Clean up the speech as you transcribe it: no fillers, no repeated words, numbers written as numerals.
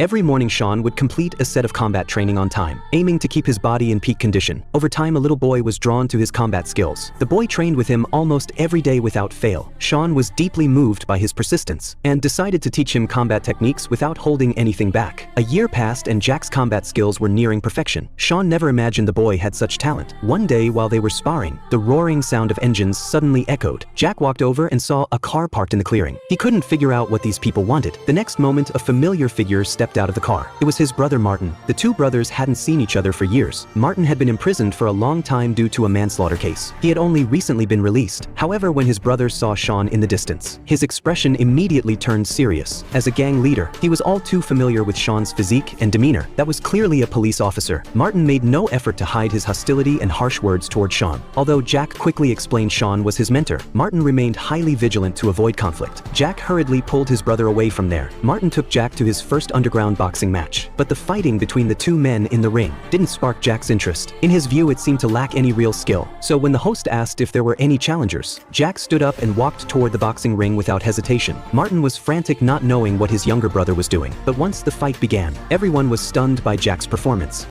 Every morning Sean would complete a set of combat training on time, aiming to keep his body in peak condition. Over time, a little boy was drawn to his combat skills. The boy trained with him almost every day without fail. Sean was deeply moved by his persistence and decided to teach him combat techniques without holding anything back. A year passed and Jack's combat skills were nearing perfection. Sean never imagined the boy had such talent. One day, while they were sparring, the roaring sound of engines suddenly echoed. Jack walked over and saw a car parked in the clearing. He couldn't figure out what these people wanted. The next moment, a familiar figure stepped out of the car. It was his brother Martin. The two brothers hadn't seen each other for years. Martin had been imprisoned for a long time due to a manslaughter case. He had only recently been released. However, when his brother saw Sean in the distance, his expression immediately turned serious. As a gang leader, he was all too familiar with Sean's physique and demeanor. That was clearly a police officer. Martin made no effort to hide his hostility and harsh words toward Sean. Although Jack quickly explained Sean was his mentor, Martin remained highly vigilant to avoid conflict. Jack hurriedly pulled his brother away from there. Martin took Jack to his first underground boxing match. But the fighting between the two men in the ring didn't spark Jack's interest. In his view, it seemed to lack any real skill. So when the host asked if there were any challengers, Jack stood up and walked toward the boxing ring without hesitation. Martin was frantic, not knowing what his younger brother was doing. But once the fight began, everyone was stunned by Jack's performance.